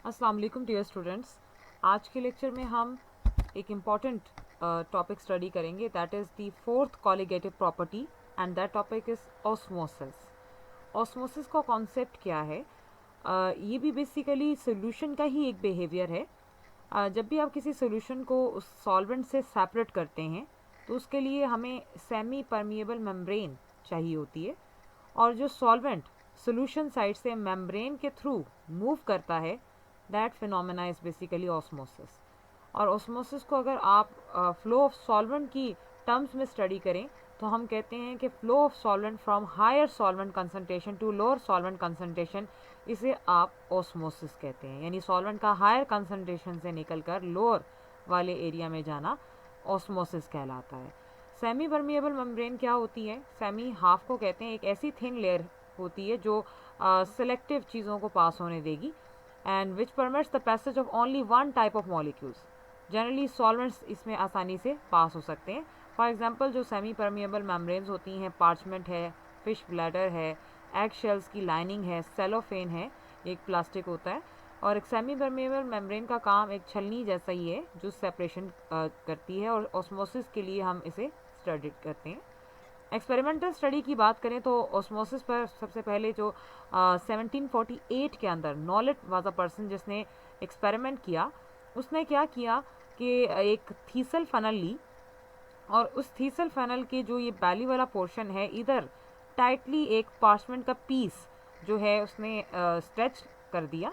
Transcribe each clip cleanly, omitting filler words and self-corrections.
अस्सलाम वालेकुम dear students. आज के लेक्चर में हम एक इम्पॉर्टेंट टॉपिक स्टडी करेंगे, that is the fourth colligative property and that topic is osmosis. Osmosis का कॉन्सेप्ट क्या है? ये भी बेसिकली सोल्यूशन का ही एक बिहेवियर है। जब भी आप किसी सोल्यूशन को उस सॉल्वेंट से सेपरेट करते हैं तो उसके लिए हमें सेमी परमिएबल मेम्ब्रेन चाहिए होती है, और जो सॉल्वेंट सोल्यूशन साइड से मेम्ब्रेन के थ्रू मूव करता है, that phenomena is basically osmosis. और ऑस्मोसिस को अगर आप फ्लो ऑफ सॉल्वेंट की टर्म्स में स्टडी करें तो हम कहते हैं कि flow of solvent from higher solvent concentration to lower solvent concentration, इसे आप ऑस्मोसिस कहते हैं। यानी सॉल्वेंट का हायर कंसनट्रेशन से निकलकर लोअर वाले एरिया में जाना ऑस्मोसिस कहलाता है। सेमी परमिएबल मेम्ब्रेन क्या होती है? सेमी हाफ को कहते हैं, एक ऐसी थिन लेयर होती है जो सेलेक्टिव चीज़ों को पास होने देगी, and which permits the passage of only one type of molecules. Generally solvents इसमें आसानी से पास हो सकते हैं। फॉर एग्जांपल जो सेमी परमिएबल मेम्ब्रेन्स होती हैं, पार्चमेंट है, फिश ब्लैडर है, एग शेल्स की लाइनिंग है, सेलोफेन है, एक प्लास्टिक होता है। और एक सेमी परमिएबल मेम्ब्रेन का काम एक छलनी जैसा ही है जो सेपरेशन करती है, और ऑस्मोसिस के लिए हम इसे स्टडी करते हैं। एक्सपेरिमेंटल स्टडी की बात करें तो ऑस्मोसिस पर सबसे पहले जो 1748 के अंदर नॉलेट वाज अ पर्सन जिसने एक्सपेरिमेंट किया। उसने क्या किया कि एक थीसल फनल ली, और उस थीसल फनल के जो ये बैली वाला पोर्शन है, इधर टाइटली एक पार्चमेंट का पीस जो है उसने स्ट्रेच कर दिया,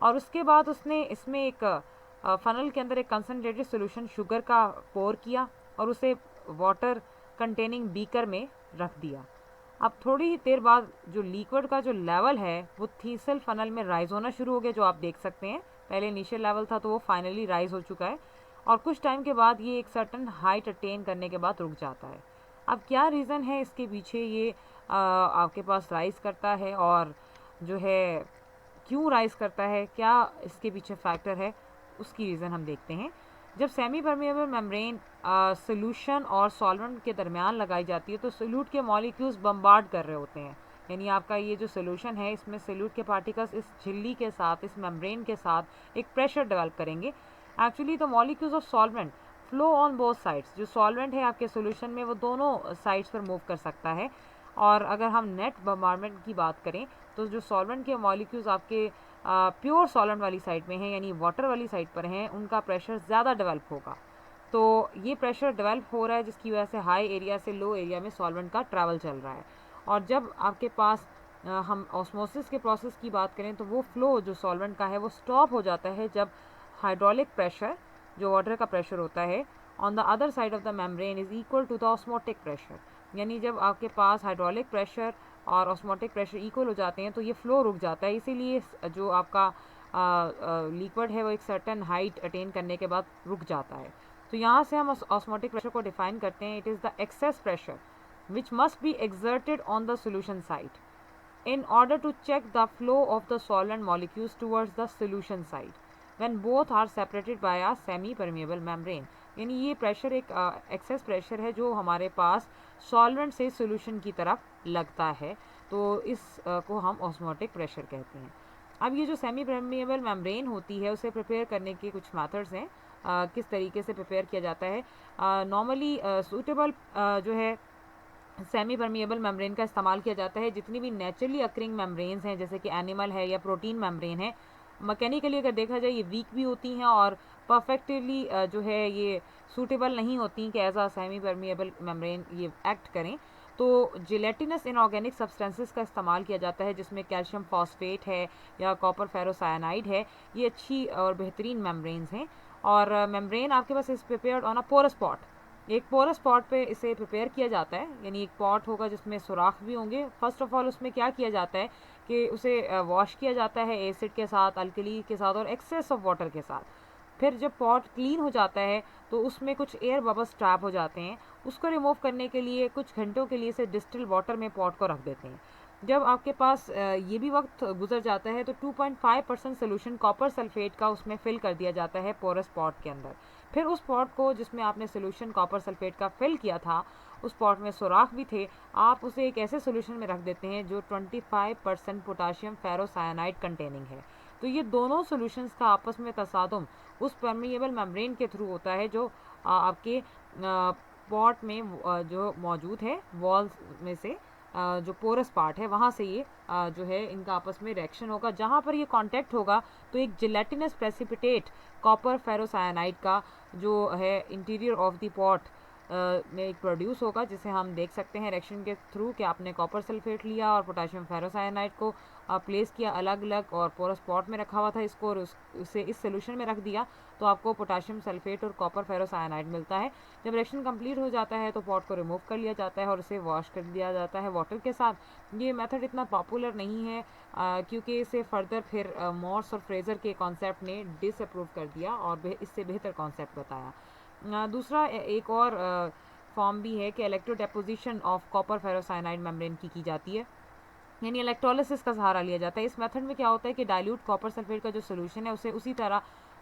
और उसके बाद उसने इसमें एक फनल के अंदर एक कंसनट्रेटेड सोल्यूशन शुगर का पोर किया और उसे वाटर कंटेनिंग बीकर में रख दिया। अब थोड़ी ही देर बाद जो लिक्विड का जो लेवल है वो थीसल फनल में राइज होना शुरू हो गया, जो आप देख सकते हैं। पहले इनिशियल लेवल था तो वो फाइनली राइज हो चुका है, और कुछ टाइम के बाद ये एक सर्टन हाइट अटेन करने के बाद रुक जाता है। अब क्या रीज़न है इसके पीछे ये आपके पास राइज करता है, और जो है क्यों राइज करता है, क्या इसके पीछे फैक्टर है, उसकी रीज़न हम देखते हैं। जब सेमी परमिएबल मेम्ब्रेन सोल्यूशन और सॉल्वेंट के दरमियान लगाई जाती है तो सोल्यूट के मॉलिक्यूल्स बम्बार्ड कर रहे होते हैं। यानी आपका ये जो सोल्यूशन है, इसमें सोल्यूट के पार्टिकल्स इस झिल्ली के साथ, इस मेम्ब्रेन के साथ एक प्रेशर डेवलप करेंगे। Actually the molecules of solvent flow on both sides. जो सॉल्वेंट है आपके सोल्यूशन में वो दोनों साइड्स पर मूव कर सकता है। और अगर हम नेट बम्बार्डमेंट की बात करें तो जो सॉल्वेंट के मॉलिक्यूल्स आपके प्योर सॉल्वेंट वाली साइड में हैं, यानी वाटर वाली साइड पर हैं, उनका प्रेशर ज़्यादा डेवलप होगा। तो ये प्रेशर डेवलप हो रहा है जिसकी वजह से हाई एरिया से लो एरिया में सॉल्वेंट का ट्रैवल चल रहा है। और जब आपके पास हम ऑस्मोसिस के प्रोसेस की बात करें तो वो फ्लो जो सॉल्वेंट का है वो स्टॉप हो जाता है जब हाइड्रोलिक प्रेशर, जो वाटर का प्रेशर होता है, on the other side of the membrane is equal to the osmotic pressure. यानी जब आपके पास हाइड्रोलिक प्रेशर और ऑस्मोटिक प्रेशर इक्वल हो जाते हैं तो ये फ्लो रुक जाता है। इसीलिए जो आपका लिक्विड है वो एक सर्टेन हाइट अटेन करने के बाद रुक जाता है। तो यहाँ से हम ऑस्मोटिक प्रेशर को डिफाइन करते हैं, it is the excess pressure which must be exerted on the solution side in order to check the flow of the solvent molecules towards the solution side when both are separated by a semi permeable membrane। यानी ये pressure एक excess pressure है जो हमारे पास solvent से solution की तरफ लगता है, तो इस को हम ऑस्मोटिक प्रेशर कहते हैं। अब ये जो सेमी परमिएबल मेम्ब्रेन होती है उसे प्रिपेयर करने के कुछ मेथड्स हैं। किस तरीके से प्रिपेयर किया जाता है? नॉर्मली सूटेबल जो है सेमी परमिएबल मेम्ब्रेन का इस्तेमाल किया जाता है। जितनी भी नेचुरली अक्रिंग मेम्ब्रेन्स हैं, जैसे कि एनिमल है या प्रोटीन मेम्ब्रेन है, मैकेनिकली अगर देखा जाए ये वीक भी होती हैं और परफेक्टली जो है ये सूटेबल नहीं होती कि एज आ सेमी परमिएबल मेम्ब्रेन ये एक्ट करें। तो जिलेटिनस इनऑर्गेनिक सब्सटेंसेस का इस्तेमाल किया जाता है, जिसमें कैल्शियम फॉस्फेट है या कॉपर फेरोसाइनाइड है। ये अच्छी और बेहतरीन मेम्ब्रेन्स हैं। और मेम्ब्रेन आपके पास is prepared on a porous pot. एक पोरस पॉट पे इसे प्रिपेयर किया जाता है, यानी एक पॉट होगा जिसमें सुराख भी होंगे। फर्स्ट ऑफ ऑल उसमें क्या किया जाता है कि उसे वॉश किया जाता है एसिड के साथ, अल्कली के साथ और एक्सेस ऑफ वाटर के साथ। फिर जब पॉट क्लीन हो जाता है तो उसमें कुछ एयर बबल्स ट्रैप हो जाते हैं। उसको रिमूव करने के लिए कुछ घंटों के लिए से डिस्टिल वाटर में पॉट को रख देते हैं। जब आपके पास ये भी वक्त गुजर जाता है तो 2.5% सोल्यूशन कॉपर सल्फेट का उसमें फिल कर दिया जाता है पोरस पॉट के अंदर। फिर उस पॉट को जिसमें आपने सोल्यूशन कॉपर सल्फेट का फिल किया था, उस पॉट में सुराख भी थे, आप उसे एक ऐसे सोल्यूशन में रख देते हैं जो 25% पोटाशियम फेरोसाइनाइड कंटेनिंग है। तो तो ये दोनों सॉल्यूशंस का आपस में तसादुम उस परमिएबल मेम्ब्रेन के थ्रू होता है जो आपके पॉट में जो मौजूद है, वॉल्स में से जो पोरस पार्ट है वहाँ से ये जो है इनका आपस में रिएक्शन होगा। जहाँ पर ये कांटेक्ट होगा तो एक जिलेटिनस प्रेसिपिटेट कॉपर फेरोसायनाइड का जो है इंटीरियर ऑफ द पॉट में एक प्रोड्यूस होगा, जिसे हम देख सकते हैं रिएक्शन के थ्रू कि आपने कॉपर सल्फेट लिया और पोटाशियम फेरोसायनाइड को प्लेस किया अलग अलग और पोरस पॉट में रखा हुआ था, इसको और उसे इस सोल्यूशन में रख दिया तो आपको पोटाशियम सल्फेट और कॉपर फेरोसायनाइड मिलता है। जब रिएक्शन कंप्लीट हो जाता है तो पॉट को रिमूव कर लिया जाता है और इसे वॉश कर दिया जाता है वाटर के साथ। ये मेथड इतना पॉपुलर नहीं है क्योंकि इसे फर्दर फिर मॉर्स और फ्रेजर के कॉन्सेप्ट ने डिसअप्रूव कर दिया और इससे बेहतर कॉन्सेप्ट बताया। दूसरा एक और फॉर्म भी है कि electro deposition of copper ferrocyanide membrane की जाती है, यानी इलेक्ट्रोलिसिस का सहारा लिया जाता है। इस मेथड में क्या होता है कि डाइल्यूट कॉपर सल्फेट का जो सोल्यूशन है उसे उसी तरह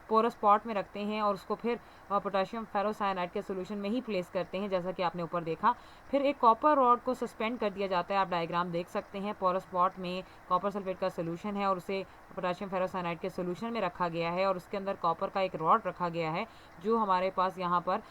पोरस पॉट में रखते हैं और उसको फिर पोटाशियम फेरोसायनाइड के सोल्यूशन में ही प्लेस करते हैं, जैसा कि आपने ऊपर देखा। फिर एक कॉपर रॉड को सस्पेंड कर दिया जाता है, आप डायग्राम देख सकते हैं। पोरस पॉट में कॉपर सल्फेट का सोल्यूशन है और उसे पोटाशियम फेरोसायनाइड के सोल्यूशन में रखा गया है और उसके अंदर कॉपर का एक रॉड रखा गया है जो हमारे पास यहाँ पर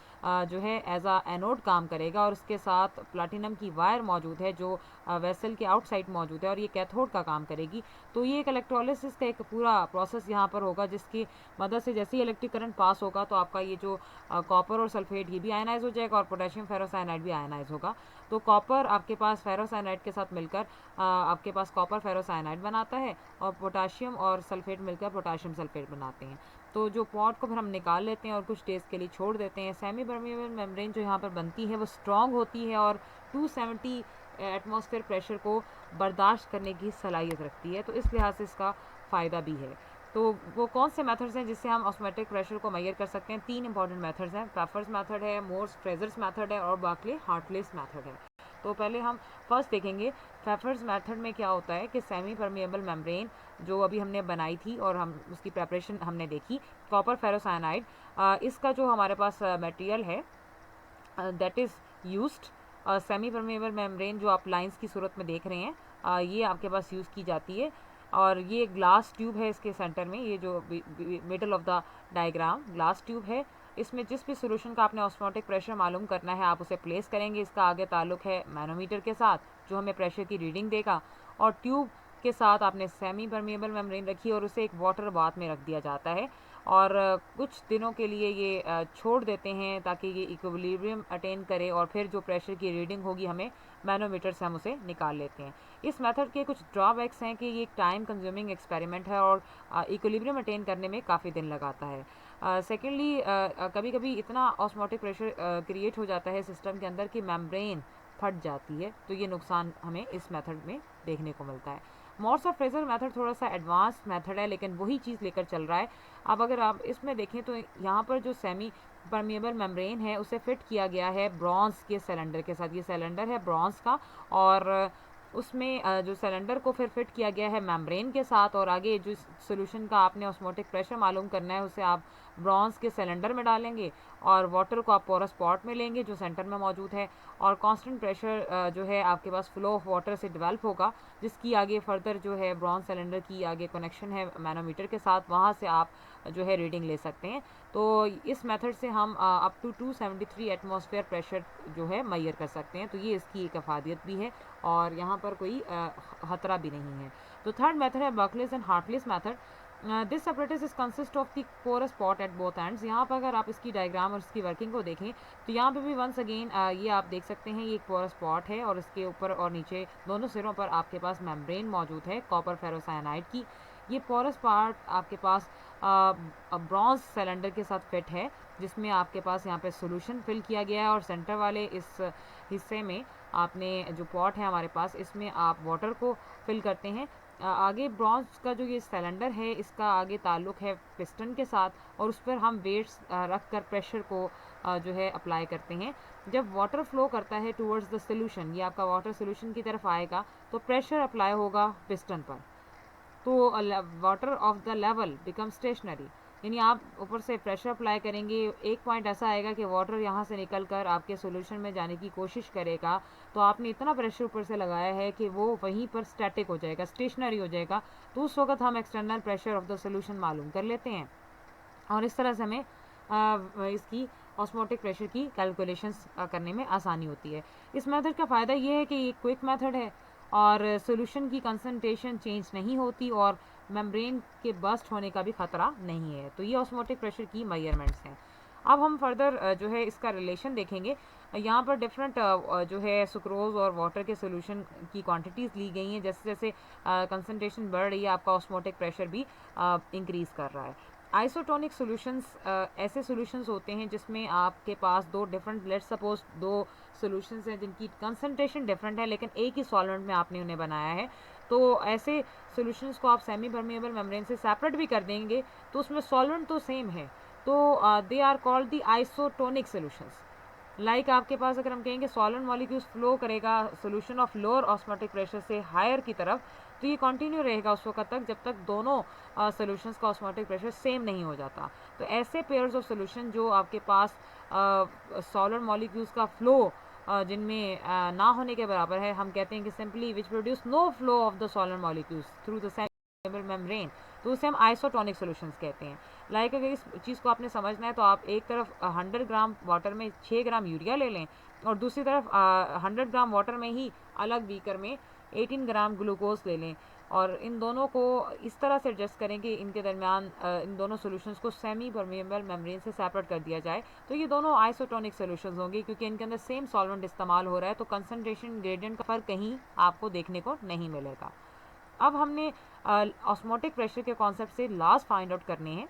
जो है एज आ एनोड काम करेगा और उसके साथ प्लाटिनम की वायर मौजूद है जो वेसल के आउटसाइड मौजूद है और ये कैथोड का काम करेगी। तो ये एक इलेक्ट्रोलिसिस का एक पूरा प्रोसेस यहाँ पर होगा जिसकी मदद से जैसे ही इलेक्ट्रिक करंट पास होगा तो आपका ये जो कॉपर और सल्फेट ये भी आयनाइज हो जाएगा और पोटेशियम फेरोसायनाइड भी आयनाइज होगा। तो कॉपर आपके पास फेरोसायनाइड के साथ मिलकर आपके पास कॉपर फेरोसायनाइड बनाता है और पोटाशियम और सल्फेट मिलकर पोटाशियम सल्फेट बनाते हैं। तो जो पॉट को फिर हम निकाल लेते हैं और कुछ डेज के लिए छोड़ देते हैं। सेमी परमिएबल मेम्ब्रेन जो यहाँ पर बनती है वो स्ट्रॉन्ग होती है और 270 एटमॉस्फेयर प्रेशर को बर्दाश्त करने की सलाहियत रखती है, तो इस लिहाज से इसका फ़ायदा भी है। तो वो कौन से मेथड्स हैं जिससे हम ऑस्मोटिक प्रेशर को मेजर कर सकते हैं? 3 इंपॉर्टेंट मेथड्स हैं, पेफर्स मेथड है, मोर्स फ्रेजर्स मेथड है और बार्कले हार्टलेस मेथड है। तो पहले हम फर्स्ट देखेंगे पेफर्स मेथड में क्या होता है कि सेमी परमिएबल मेम्ब्रेन जो अभी हमने बनाई थी और हम उसकी प्रेपरेशन हमने देखी, कॉपर फेरोसायनाइड, इसका जो हमारे पास मटेरियल है that is used semi permeable membrane जो आप लाइंस की सूरत में देख रहे हैं, ये आपके पास यूज़ की जाती है और ये ग्लास ट्यूब है इसके सेंटर में, ये जो middle of the diagram glass tube है। इसमें जिस भी सोल्यूशन का आपने ऑस्मोटिक प्रेशर मालूम करना है आप उसे प्लेस करेंगे। इसका आगे ताल्लुक है मैनोमीटर के साथ जो हमें प्रेशर की रीडिंग देगा और ट्यूब के साथ आपने सेमी परमिएबल मेम्ब्रेन रखी और उसे एक वाटर बाथ में रख दिया जाता है और कुछ दिनों के लिए ये छोड़ देते हैं ताकि ये इक्विलिब्रियम अटेन करे और फिर जो प्रेशर की रीडिंग होगी हमें मैनोमीटर से हम उसे निकाल लेते हैं। इस मेथड के कुछ ड्रॉबैक्स हैं कि ये एक टाइम कंज्यूमिंग एक्सपेरिमेंट है और इक्विलिब्रियम अटेन करने में काफ़ी दिन लगाता है। सेकेंडली कभी कभी इतना ऑस्मोटिक प्रेशर क्रिएट हो जाता है सिस्टम के अंदर कि मेम्ब्रेन फट जाती है, तो ये नुकसान हमें इस मेथड में देखने को मिलता है। मॉर्स और फ्रेजर मेथड थोड़ा सा एडवांस मेथड है लेकिन वही चीज़ लेकर चल रहा है। अब अगर आप इसमें देखें तो यहाँ पर जो सेमी परमिएबल मेम्ब्रेन है उसे फिट किया गया है ब्रॉन्ज के सिलेंडर के साथ। ये सिलेंडर है ब्रॉन्ज का और उसमें जो सिलेंडर को फिर फिट किया गया है मेम्ब्रेन के साथ और आगे जो सोल्यूशन का आपने ऑस्मोटिक प्रेशर मालूम करना है उसे आप ब्रॉन्ज के सिलेंडर में डालेंगे और वाटर को आप पोरस पॉट में लेंगे जो सेंटर में मौजूद है और कांस्टेंट प्रेशर जो है आपके पास फ्लो ऑफ वाटर से डेवलप होगा जिसकी आगे फर्दर जो है ब्रॉन्ज सिलेंडर की आगे कनेक्शन है मैनोमीटर के साथ, वहाँ से आप जो है रीडिंग ले सकते हैं। तो इस मेथड से हम अप टू 273 एटमॉस्फेयर प्रेशर जो है मेजर कर सकते हैं, तो ये इसकी एक अफादियत भी है और यहाँ पर कोई खतरा भी नहीं है। तो थर्ड मेथड है Berkeley's and Hartley's method. This apparatus is consist of the porous pot at both ends। यहाँ पर अगर आप इसकी डायग्राम और इसकी वर्किंग को देखें तो यहाँ पे भी वंस अगेन ये आप देख सकते हैं ये एक पोरस पॉट है और इसके ऊपर और नीचे दोनों सिरों पर आपके पास मेम्ब्रेन मौजूद है कॉपर फेरोसायनाइड की। ये पोरस पार्ट आपके पास ब्रॉन्ज सिलेंडर के साथ फिट है जिसमें आपके पास यहाँ पे सॉल्यूशन फिल किया गया है और सेंटर वाले इस हिस्से में आपने जो पॉट है हमारे पास इसमें आप वाटर को फिल करते हैं। आगे ब्रॉन्ज का जो ये सिलेंडर है इसका आगे ताल्लुक है पिस्टन के साथ और उस पर हम वेट्स रख कर प्रेशर को जो है अप्लाई करते हैं। जब वाटर फ्लो करता है टूवर्ड्स द सोल्यूशन, ये आपका वाटर सोल्यूशन की तरफ आएगा तो प्रेशर अप्लाई होगा पिस्टन पर, तो water of the level become stationary. यानी आप ऊपर से प्रेशर अप्लाई करेंगे, एक पॉइंट ऐसा आएगा कि वाटर यहाँ से निकल कर आपके सोल्यूशन में जाने की कोशिश करेगा, तो आपने इतना प्रेशर ऊपर से लगाया है कि वो वहीं पर स्टैटिक हो जाएगा, स्टेशनरी हो जाएगा। तो उस वक्त हम external pressure of the solution मालूम कर लेते हैं और इस तरह से हमें इसकी ऑस्मोटिक प्रेशर की कैलकुलेशंस करने में आसानी होती है। इस मेथड का फ़ायदा ये है कि ये क्विक मेथड है और सोल्यूशन की कंसंट्रेशन चेंज नहीं होती और मेम्ब्रेन के बस्ट होने का भी ख़तरा नहीं है। तो ये ऑस्मोटिक प्रेशर की मेजरमेंट्स हैं। अब हम फर्दर जो है इसका रिलेशन देखेंगे। यहाँ पर डिफरेंट जो है सुक्रोज और वाटर के सोल्यूशन की क्वांटिटीज़ ली गई हैं। जैसे जैसे कंसंट्रेशन बढ़ रही है, आपका ऑस्मोटिक प्रेशर भी इंक्रीज़ कर रहा है। आइसोटोनिक सॉल्यूशंस ऐसे सॉल्यूशंस होते हैं जिसमें आपके पास दो डिफरेंट, लेट्स सपोज दो सॉल्यूशंस हैं जिनकी कंसंट्रेशन डिफरेंट है लेकिन एक ही सॉल्वेंट में आपने उन्हें बनाया है। तो ऐसे सॉल्यूशंस को आप सेमी परमेएबल मेम्ब्रेन से सेपरेट भी कर देंगे तो उसमें सॉल्वेंट तो सेम है, तो they are called the isotonic solutions. Like आपके पास अगर हम कहेंगे सॉल्वेंट मॉलिक्यूल्स फ्लो करेगा solution of lower osmotic pressure से हायर की तरफ, तो ये कंटिन्यू रहेगा उस वक्त तक जब तक दोनों सॉल्यूशंस का ऑस्मोटिक प्रेशर सेम नहीं हो जाता। तो ऐसे पेयर्स ऑफ सॉल्यूशन जो आपके पास सॉल्वेंट मॉलिक्यूल्स का फ्लो जिनमें ना होने के बराबर है, हम कहते हैं कि simply which produce no flow of the solvent molecules through the semi membrane, तो उसे हम आइसोटोनिक सॉल्यूशंस कहते हैं। लाइक अगर इस चीज़ को आपने समझना है तो आप एक तरफ 100 ग्राम वाटर में 6 ग्राम यूरिया ले लें और दूसरी तरफ 100 ग्राम वाटर में ही अलग बीकर में 18 ग्राम ग्लूकोज ले लें और इन दोनों को इस तरह से एडजस्ट करें कि इनके दरमियान इन दोनों सॉल्यूशंस को सेमी परमेएबल मेम्ब्रेन से सेपरेट कर दिया जाए। तो ये दोनों आइसोटोनिक सॉल्यूशंस होंगे क्योंकि इनके अंदर सेम सॉल्वेंट इस्तेमाल हो रहा है, तो कंसंट्रेशन ग्रेडियंट का फ़र्क कहीं आपको देखने को नहीं मिलेगा। अब हमने ऑस्मोटिक प्रेशर के कॉन्सेप्ट से लॉस फाइंड आउट करने हैं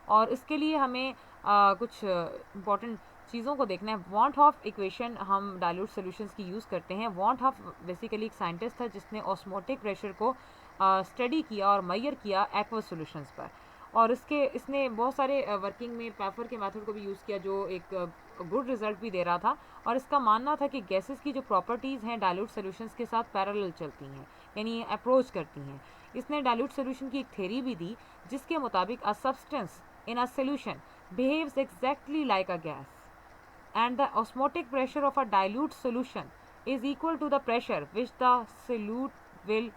और इसके लिए हमें कुछ इंपॉर्टेंट चीज़ों को देखना है। वॉन्ट ऑफ इक्वेशन हम डाइल्यूट सॉल्यूशंस की यूज़ करते हैं। वॉन्ट ऑफ बेसिकली एक साइंटिस्ट था जिसने ऑस्मोटिक प्रेशर को स्टडी किया और मेजर किया एक्वस सॉल्यूशंस पर, और इसने बहुत सारे वर्किंग में पैफर के मेथड को भी यूज़ किया जो एक गुड रिजल्ट भी दे रहा था। और इसका मानना था कि गैसेस की जो प्रॉपर्टीज़ हैं डाइल्यूट सॉल्यूशंस के साथ पैरेलल चलती हैं, यानी अप्रोच करती हैं। इसने डाइल्यूट सॉल्यूशन की एक थ्योरी भी दी जिसके मुताबिक a substance in a solution behaves exactly like a gas and the osmotic pressure of a dilute solution is equal to the pressure which the solute will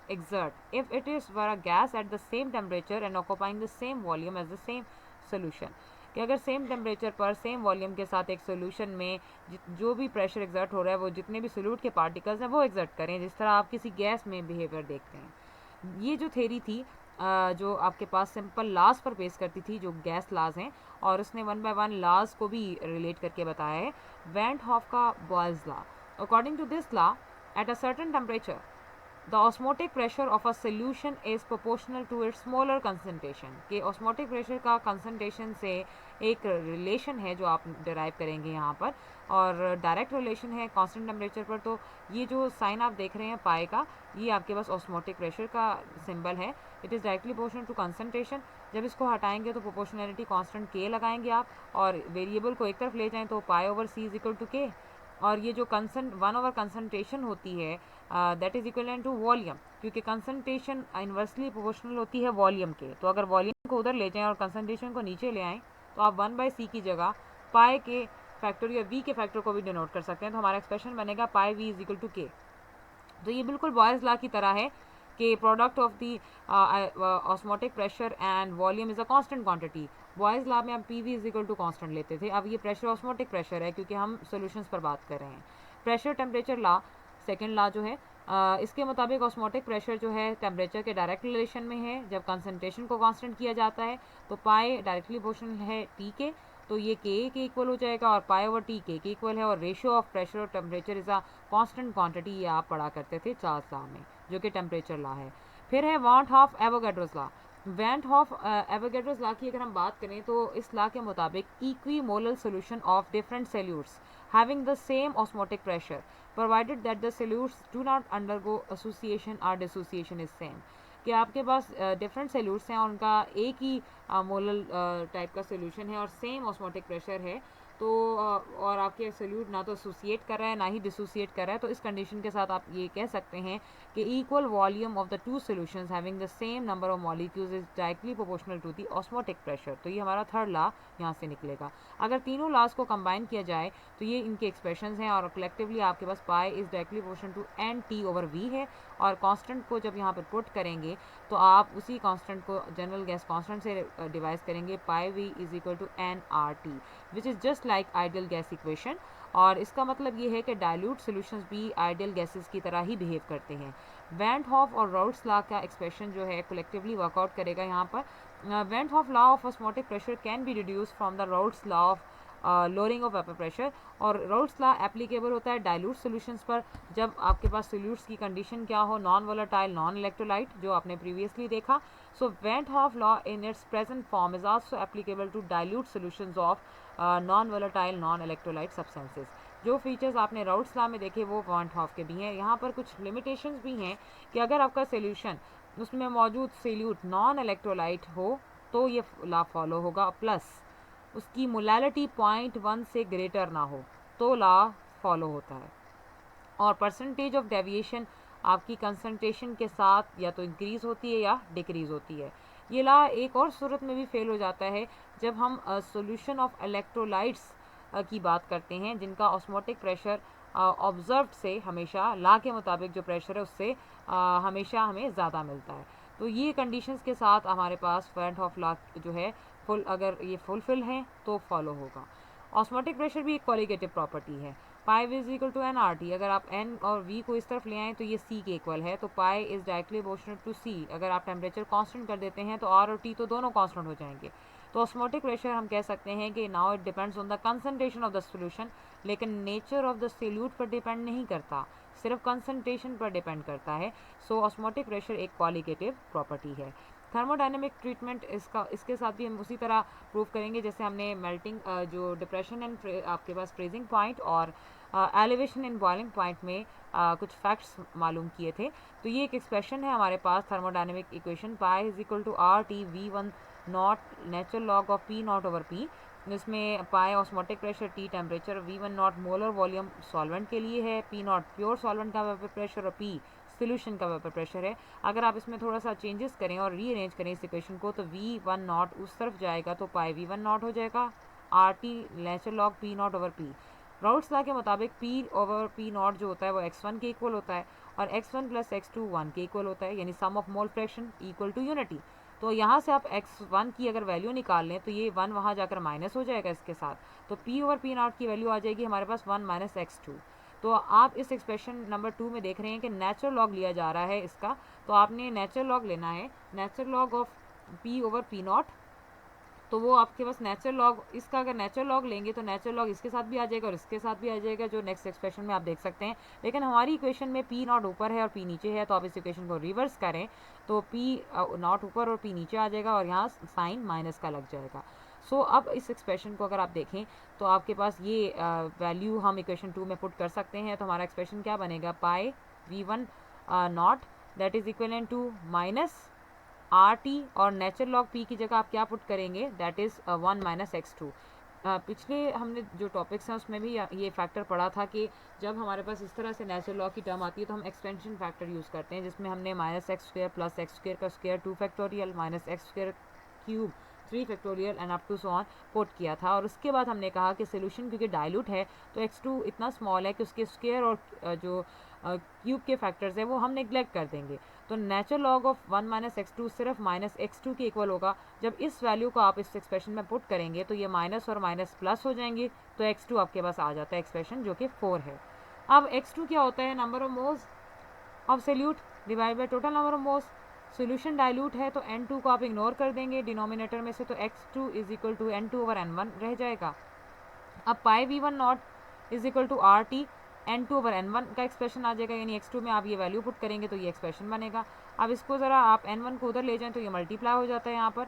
exert if it is were a gas at the same temperature and occupying the same volume as the same solution। कि अगर same temperature पर same volume के साथ एक solution में जो भी pressure exert हो रहा है वो जितने भी सोल्यूट के पार्टिकल्स हैं वो एग्जर्ट करें जिस तरह आप किसी गैस में बिहेवियर देखते हैं। ये जो थ्योरी थी जो आपके पास सिंपल लॉज पर बेस करती थी जो गैस लॉज हैं, और उसने वन बाय वन लॉज को भी रिलेट करके बताया है। वेंट हॉफ का Boyle's law, according to this law at a certain temperature the osmotic pressure of a solution is proportional to its smaller concentration. कि ऑस्मोटिक प्रेशर का concentration से एक रिलेशन है जो आप डिराइव करेंगे यहाँ पर, और डायरेक्ट रिलेशन है कांस्टेंट टेम्परेचर पर। तो ये जो साइन आप देख रहे हैं पाई का, ये आपके पास ऑस्मोटिक प्रेशर का सिंबल है। It is directly proportional to concentration. जब इसको हटाएंगे तो प्रोपोर्शनलिटी कांस्टेंट के लगाएंगे आप, और वेरिएबल को एक तरफ ले जाएं तो pi over C is equal to K, और ये जो वन ओवर कंसनट्रेशन होती है that is equivalent to volume, क्योंकि कंसनट्रेशन इन्वर्सली प्रोपोर्शनल होती है वॉल्यूम के। तो अगर वॉल्यूम को उधर ले जाएं और कंसनट्रेशन को नीचे ले आएँ तो आप 1/c की जगह पाई के फैक्टर या v के फैक्टर को भी डिनोट कर सकते हैं। तो हमारा एक्सप्रेशन बनेगा पाई v इज इक्वल टू के। तो ये बिल्कुल बॉयल्स लॉ की तरह है कि product of the osmotic pressure and volume is a constant quantity. Boyle's law में हम P V is equal to constant लेते थे, अब ये प्रेशर ऑस्मोटिक प्रेशर है क्योंकि हम सॉल्यूशंस पर बात कर रहे हैं। Pressure temperature law, second law जो है इसके मुताबिक ऑस्मोटिक प्रेशर जो है टेम्परेचर के डायरेक्ट रिलेशन में है। जब कंसनट्रेशन को कांस्टेंट किया जाता है तो पाई डायरेक्टली प्रोपोर्शनल है टी के, तो ये के इक्वल हो जाएगा, और पाई ओवर टी के इक्वल है, और रेशियो ऑफ प्रेशर और temperature is a constant quantity, ये आप पढ़ा करते थे चार्ल्स लॉ में, जो कि टेम्परेचर लॉ है। फिर है want of Avogadro's law. Went of Avogadro's law की अगर हम बात करें तो इस लॉ के मुताबिक equimolal solution of different solutes having the same osmotic pressure provided that the solutes do not undergo association or dissociation is same। कि आपके पास डिफरेंट सॉल्यूट्स हैं और उनका एक ही मोलल टाइप का सोल्यूशन है और सेम ऑस्मोटिक प्रेशर है, तो तो और आपके सोल्यूट ना तो एसोसिएट कर रहा है ना ही डिसोसिएट कर रहा है, तो इस कंडीशन के साथ आप ये कह सकते हैं कि equal volume of the two solutions having the same number of molecules is directly proportional to the osmotic pressure. तो ये हमारा थर्ड लॉ यहाँ से निकलेगा। अगर तीनों लॉज को कंबाइन किया जाए तो ये इनके एक्सप्रेशंस हैं, और कलेक्टिवली आपके पास pi is directly proportional to n T over V है। और कांस्टेंट को जब यहाँ पर पुट करेंगे तो आप उसी कांस्टेंट को जनरल गैस कांस्टेंट से डिवाइस करेंगे, pi V is equal to n R T, which is just like ideal gas equation. और इसका मतलब ये है कि डाइल्यूट सॉल्यूशंस भी आइडियल गैसेस की तरह ही बिहेव करते हैं। वैन हॉफ और राउट्स लॉ का एक्सप्रेशन जो है कलेक्टिवली वर्कआउट करेगा यहाँ पर। Van Hoff law of osmotic pressure can be reduce from the Raoult's law of lowering of vapour pressure. और राउट्स लॉ एप्लीकेबल होता है डाइल्यूट सॉल्यूशंस पर, जब आपके पास सोल्यूट्स की कंडीशन क्या हो, नॉन वोलेटाइल नॉन इलेक्ट्रोलाइट, जो आपने प्रीवियसली देखा। So van't Hoff law in its present form is also applicable to dilute solutions of non volatile non electrolyte substances. जो फीचर्स आपने राउट्स लॉ में देखे वो वैन हॉफ के भी हैं। यहाँ पर कुछ लिमिटेशंस भी हैं कि अगर आपका सोल्यूशन उसमें मौजूद सोल्यूट नॉन इलेक्ट्रोलाइट हो तो ये लॉ फॉलो होगा, प्लस उसकी मोलैलिटी 0.1 से ग्रेटर ना हो तो लॉ फॉलो होता है। और परसेंटेज ऑफ डेविएशन आपकी कंसंट्रेशन के साथ या तो इंक्रीज होती है या डिक्रीज होती है। ये लॉ एक और सूरत में भी फेल हो जाता है जब हम सॉल्यूशन ऑफ इलेक्ट्रोलाइट्स की बात करते हैं जिनका ऑस्मोटिक प्रेशर ऑब्जर्व्ड से हमेशा लॉ के मुताबिक जो प्रेशर है उससे हमेशा हमें ज़्यादा मिलता है। तो ये कंडीशंस के साथ हमारे पास वैन हॉफ लॉ जो है अगर ये फुलफिल हैं तो फॉलो होगा। ऑस्मोटिक प्रेशर भी एक कॉलिगेटिव प्रॉपर्टी है। Pi V is equal to n R T. अगर आप एन और वी को इस तरफ ले आएँ तो ये सी के इक्वल है, तो pi is directly proportional to C. अगर आप टेम्परेचर कांस्टेंट कर देते हैं तो आर और टी तो दोनों कांस्टेंट हो जाएंगे। तो ऑस्मोटिक प्रेशर हम कह सकते हैं कि now it depends on the concentration of the solution, लेकिन नेचर ऑफ द सोल्यूट पर डिपेंड नहीं करता, सिर्फ कंसंट्रेशन पर डिपेंड करता है। सो ऑस्मोटिक प्रेशर एक कॉलिगेटिव प्रॉपर्टी है। थर्मोडायनेमिक ट्रीटमेंट इसके साथ भी हम उसी तरह प्रूव करेंगे जैसे हमने मेल्टिंग जो डिप्रेशन एंड आपके पास फ्रीजिंग पॉइंट और एलिवेशन इन बॉइलिंग पॉइंट में कुछ फैक्ट्स मालूम किए थे। तो ये एक एक्सप्रेशन है हमारे पास thermodynamic equation, pi is equal to R T V one naught natural log of P naught over P, जिसमें pi osmotic pressure, T temperature, V one naught molar volume solvent के लिए है, पी नॉट प्योर सॉल्वेंट का vapour pressure और P solution का vapour pressure है। अगर आप इसमें थोड़ा सा चेंजेस करें और रीअरेंज करें इस इक्वेशन को तो वी वन नॉट उस तरफ जाएगा तो पाई वी वन नॉट हो जाएगा, R T natural log P naught over P. Routes law के मुताबिक पी ओवर पी नॉट जो होता है वो x1 के इक्वल होता है और x1 प्लस x2 1 के इक्वल होता है, यानी sum of mole fraction equal to unity. तो यहाँ से आप x1 की अगर वैल्यू निकाल लें तो ये 1 वहाँ जाकर माइनस हो जाएगा इसके साथ, तो p ओवर पी नॉट की वैल्यू आ जाएगी हमारे पास 1 माइनस x2। तो आप इस एक्सप्रेशन नंबर 2 में देख रहे हैं कि नेचुरल लॉग लिया जा रहा है इसका, तो आपने नेचुरल लॉग लेना है, natural log of p over P not. तो वो आपके पास नेचुरल लॉग, इसका अगर नेचुरल लॉग लेंगे तो नेचुरल लॉग इसके साथ भी आ जाएगा और इसके साथ भी आ जाएगा, जो नेक्स्ट एक्सप्रेशन में आप देख सकते हैं। लेकिन हमारी इक्वेशन में पी नॉट ऊपर है और पी नीचे है, तो आप इस इक्वेशन को रिवर्स करें तो पी नॉट ऊपर और पी नीचे आ जाएगा और यहाँ साइन माइनस का लग जाएगा। सो अब इस एक्सप्रेशन को अगर आप देखें तो आपके पास ये वैल्यू हम इक्वेशन 2 में पुट कर सकते हैं। तो हमारा एक्सप्रेशन क्या बनेगा, pi V one naught that is equal to minus R T और नेचुरल लॉग पी की जगह आप क्या पुट करेंगे, दैट इज़ 1 माइनस x2। पिछले हमने जो टॉपिक्स हैं उसमें भी ये फैक्टर पढ़ा था कि जब हमारे पास इस तरह से नेचुरल लॉग की टर्म आती है तो हम एक्सपेंशन फैक्टर यूज़ करते हैं, जिसमें हमने minus x square plus x square का square 2 factorial minus x square cube 3 factorial and up to so on put किया था। और उसके बाद हमने कहा कि सोल्यूशन क्योंकि डाइल्यूट है तो x2 इतना स्मॉल है कि उसके स्क्वेयर और जो क्यूब के फैक्टर्स हैं वो हम नेग्लेक्ट कर देंगे। तो natural log of 1 minus x2 सिर्फ माइनस x2 के इक्वल होगा। जब इस वैल्यू को आप इस एक्सप्रेशन में पुट करेंगे तो ये माइनस और माइनस प्लस हो जाएंगे, तो x2 आपके पास आ जाता है एक्सप्रेशन जो कि 4 है। अब x2 क्या होता है, number of moles of solute divide by total number of moles. Solution dilute है तो n2 को आप इग्नोर कर देंगे डिनोमिनेटर में से, तो x2 is equal to n2 over n1 रह जाएगा। अब pi V one naught is equal to R T n2 over n1 का एक्सप्रेशन आ जाएगा, यानी x2 में आप ये वैल्यू पुट करेंगे तो ये एक्सप्रेशन बनेगा। अब इसको ज़रा आप n1 को उधर ले जाएं तो ये मल्टीप्लाई हो जाता है यहाँ पर।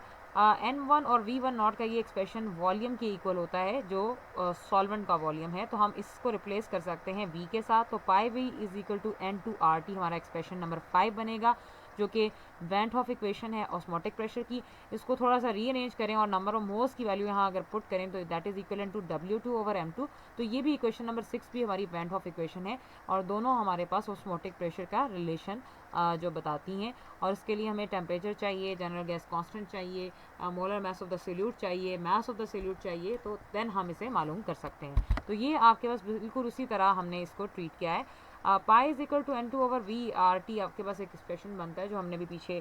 n1 और v1 नॉट का ये एक्सप्रेशन वॉल्यूम के इक्वल होता है जो सॉल्वेंट का वॉल्यूम है, तो हम इसको रिप्लेस कर सकते हैं v के साथ। तो pi v is equal to n2 R T हमारा एक्सप्रेशन नंबर 5 बनेगा। जो कि वैन हॉफ इक्वेशन है ऑस्मोटिक प्रेशर की, इसको थोड़ा सा रीअरेंज करें और नंबर ऑफ मोल्स की वैल्यू यहाँ अगर पुट करें तो that is equal to W2/m2। तो ये भी इक्वेशन नंबर 6 भी हमारी वैन हॉफ इक्वेशन है और दोनों हमारे पास ऑस्मोटिक प्रेशर का रिलेशन जो बताती हैं। और इसके लिए हमें टेम्परेचर चाहिए, जनरल गैस कांस्टेंट चाहिए, molar mass of the solute चाहिए, मास ऑफ द सॉल्यूट चाहिए, तो देन हम इसे मालूम कर सकते हैं। तो ये आपके पास बिल्कुल उसी तरह हमने इसको ट्रीट किया है। पाई इज इक्वल टू N2/V/RT आपके पास एक एक्सप्रेशन बनता है जो हमने भी पीछे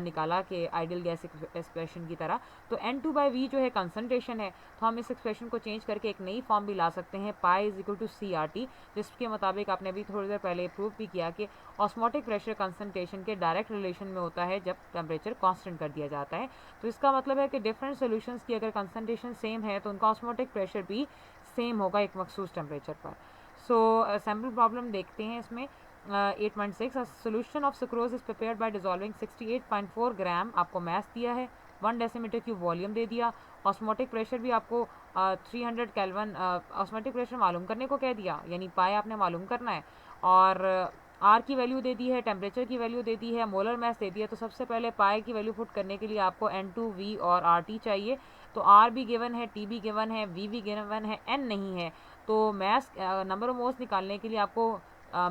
निकाला कि आइडियल गैस एक्सप्रेशन की तरह। तो N2/V जो है कंसनट्रेशन है, तो हम इस एक्सप्रेशन को चेंज करके एक नई फॉर्म भी ला सकते हैं, pi is equal to CRT, जिसके मुताबिक आपने भी थोड़ी देर पहले प्रूव भी किया कि ऑस्मोटिक प्रेशर कंसनट्रेशन के डायरेक्ट रिलेशन में होता है जब टेम्परेचर कांस्टेंट कर दिया जाता है। तो इसका मतलब है कि डिफरेंट सॉल्यूशंस की अगर कंसनट्रेशन सेम है तो उनका ऑस्मोटिक प्रेशर भी सेम होगा एक मखसूस टेम्परेचर पर। सो सैम्पल प्रॉब्लम देखते हैं इसमें। 8.6 solution of sucrose is prepared by dissolving 68.4 ग्राम, आपको मैस दिया है, 1 डेसीमीटर क्यूब वॉल्यूम दे दिया, ऑस्मोटिक प्रेशर भी आपको 300 केल्विन ऑस्मोटिक प्रेशर मालूम करने को कह दिया, यानी पाई आपने मालूम करना है, और आर की वैल्यू दे दी है, टेम्परेचर की वैल्यू दे दी है, मोलर मैस दे दिया। तो सबसे पहले पाई की वैल्यू पुट करने के लिए आपको N2, V और RT चाहिए। तो R भी गिवन है, T भी गिवन है, V भी गिवन है, N नहीं है। तो मैस नंबर ऑफ मोल्स निकालने के लिए आपको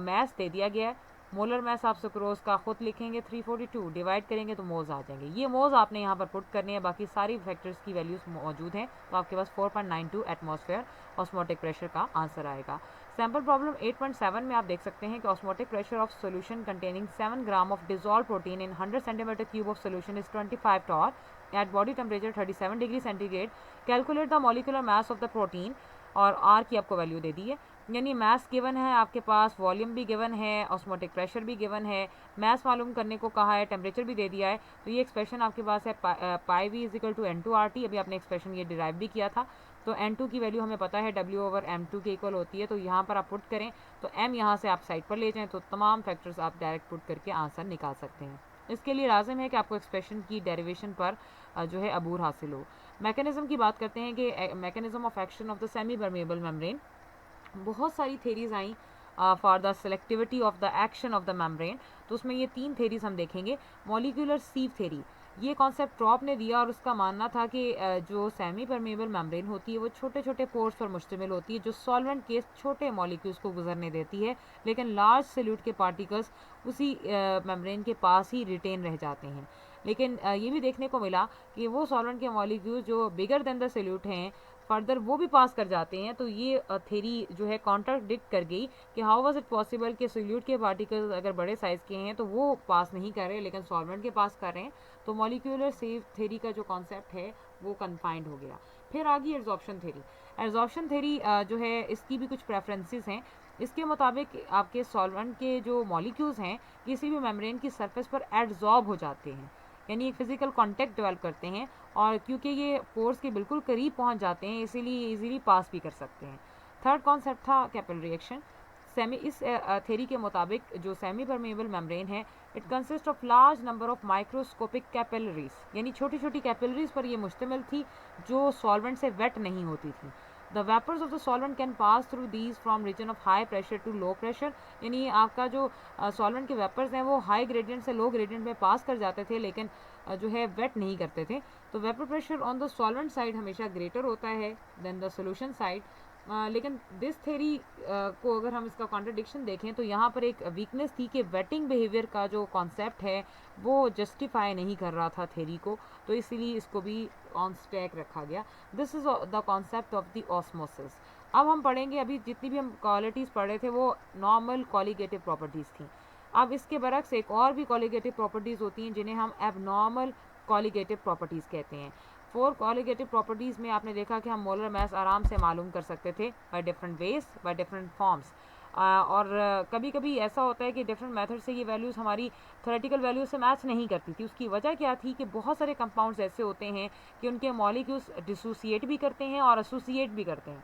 मैस दे दिया गया है। मोलर मैस आप सुक्रोज का खुद लिखेंगे 342, डिवाइड करेंगे तो मोल्स आ जाएंगे। ये मोल्स आपने यहाँ पर पुट करने हैं, बाकी सारी फैक्टर्स की वैल्यूज मौजूद हैं। तो आपके पास 4.92 एटमॉस्फेयर ऑस्मोटिक प्रेशर का आंसर आएगा। सैम्पल प्रॉब्लम 8.7 में आप देख सकते हैं कि osmotic pressure of solution containing 7 gram of dissolve protein in 100 centimetre cube of solution is 25 torr at body temperature 37 degree centigrade. Calculate the molecular mass of the protein, और R की आपको value दे दी है, यानी मास गिवन है आपके पास, volume भी given है, osmotic pressure भी गिवन है, मास मालूम करने को कहा है, टेम्परेचर भी दे दिया है। तो ये एक्सप्रेशन आपके पास है pi V is equal to N2/RT। अभी आपने एक्सप्रेशन ये डिराइव भी किया था। तो N2 की वैल्यू हमें पता है W/m2 के इक्वल होती है। तो यहाँ पर आप पुट करें तो M यहाँ से आप साइड पर ले जाएँ तो तमाम फैक्टर्स आप डायरेक्ट पुट करके आंसर निकाल सकते हैं। इसके लिए लाजिम है कि आपको एक्सप्रेशन की डेरिवेशन पर जो है अबूर हासिल हो। मैकेनिज्म की बात करते हैं कि mechanism of action of the semi permeable membrane. बहुत सारी theories I for the selectivity of the action of the membrane. तो उसमें ये 3 थेरीज हम देखेंगे। मॉलिक्यूलर सीव थेरी, ये कॉन्सेप्ट ट्रॉप ने दिया और उसका मानना था कि जो सेमी परमेबल मेम्ब्रेन होती है वो छोटे छोटे पोर्स पर मुश्तमिल होती है जो सॉल्वेंट के छोटे मॉलिक्यूल्स को गुजरने देती है, लेकिन लार्ज सॉल्यूट के पार्टिकल्स उसी मेम्ब्रेन के पास ही रिटेन रह जाते हैं। लेकिन ये भी देखने को मिला कि वो सॉल्वेंट के मॉलिक्यूल जो बिगर देन द सॉल्यूट हैं फर्दर वो भी पास कर जाते हैं। तो ये थेरी जो है कॉन्ट्राडिक्ट कर गई कि हाउ वाज इट पॉसिबल कि सॉल्यूट के पार्टिकल्स अगर बड़े साइज़ के हैं तो वो पास नहीं कर रहे लेकिन सॉल्वेंट के पास कर रहे हैं। तो मॉलिक्यूलर सेव थेरी का जो कॉन्सेप्ट है वो कन्फाइंड हो गया। फिर आ गई एब्जॉर्प्शन थेरी। एब्जॉर्प्शन थेरी जो है इसकी भी कुछ प्रेफरेंसेस हैं। इसके मुताबिक आपके सॉल्वेंट के जो मॉलिक्यूल्स हैं किसी भी मेम्ब्रेन की सरफेस पर एडजॉर्ब हो जाते हैं, यानी एक फिजिकल कांटेक्ट डेवलप करते हैं, और क्योंकि ये पोर्स के बिल्कुल करीब पहुंच जाते हैं इसीलिए इजीली पास भी कर सकते हैं। थर्ड कॉन्सेप्ट था कैपिलरी एक्शन। इस थेरी के मुताबिक जो सेमी परमेबल मेम्ब्रेन है it consist of large number of microscopic capillaries, यानी छोटी छोटी कैपिलरीज पर ये मुश्तमिल थी जो सॉल्वेंट से वेट नहीं होती थी। The vapours of the solvent can pass through these from region of high pressure to low pressure, यानी आपका जो सॉल्वेंट के वेपर्स हैं वो हाई ग्रेडियंट से लो ग्रेडियंट में पास कर जाते थे लेकिन जो है वेट नहीं करते थे। तो vapour pressure on the solvent side हमेशा ग्रेटर होता है देन द सोल्यूशन साइड। लेकिन दिस थेरी को अगर हम इसका कॉन्ट्रडिक्शन देखें तो यहाँ पर एक वीकनेस थी कि वेटिंग बिहेवियर का जो कॉन्सेप्ट है वो जस्टिफाई नहीं कर रहा था थेरी को, तो इसीलिए इसको भी ऑन स्टैक रखा गया। This is the concept of the osmosis. अब हम पढ़ेंगे, अभी जितनी भी हम क्वालिटीज़ पढ़ रहे थे वो नॉर्मल कॉलिगेटिव प्रॉपर्टीज़ थी। अब इसके बरक्स एक और भी कॉलिगेटिव प्रॉपर्टीज़ होती हैं जिन्हें हम एबनॉर्मल कॉलिगेटिव प्रॉपर्टीज़ कहते हैं। 4 कॉलिगेटिव प्रॉपर्टीज़ में आपने देखा कि हम मोलर मास आराम से मालूम कर सकते थे by different ways, by different forms. और कभी कभी ऐसा होता है कि डिफरेंट मेथड से ये वैल्यूज़ हमारी थ्योरेटिकल वैल्यू से मैच नहीं करती थी। उसकी वजह क्या थी कि बहुत सारे कंपाउंड्स ऐसे होते हैं कि उनके मॉलिक्यूल्स डिसोसिएट भी करते हैं और एसोसिएट भी करते हैं।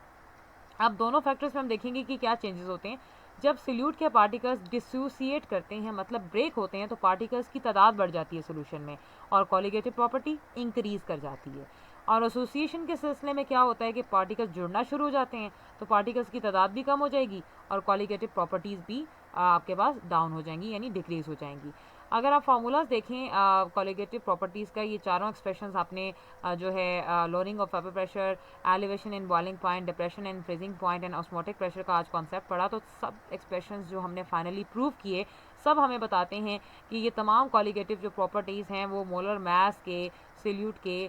अब दोनों फैक्टर्स में हम देखेंगे कि क्या चेंजेस होते हैं। जब सॉल्यूट के पार्टिकल्स डिसोसिएट करते हैं मतलब ब्रेक होते हैं तो पार्टिकल्स की तादाद बढ़ जाती है सॉल्यूशन में और कॉलिगेटिव प्रॉपर्टी इंक्रीज कर जाती है। और एसोसिएशन के सिलसिले में क्या होता है कि पार्टिकल्स जुड़ना शुरू हो जाते हैं तो पार्टिकल्स की तादाद भी कम हो जाएगी और कॉलिगेटिव प्रॉपर्टीज़ भी आपके पास डाउन हो जाएंगी यानी डिक्रीज हो जाएंगी। अगर आप फार्मूलाज देखें कोलिगेटिव प्रॉपर्टीज़ का, ये चारों एक्सप्रेशंस आपने जो है lowering of vapour pressure, elevation in boiling point, depression in freezing point and osmotic pressure का आज कॉन्सेप्ट पढ़ा, तो सब एक्सप्रेशंस जो हमने फाइनली प्रूव किए सब हमें बताते हैं कि ये तमाम कोलिगेटिव जो प्रॉपर्टीज़ हैं वो मोलर मास के, सॉल्यूट के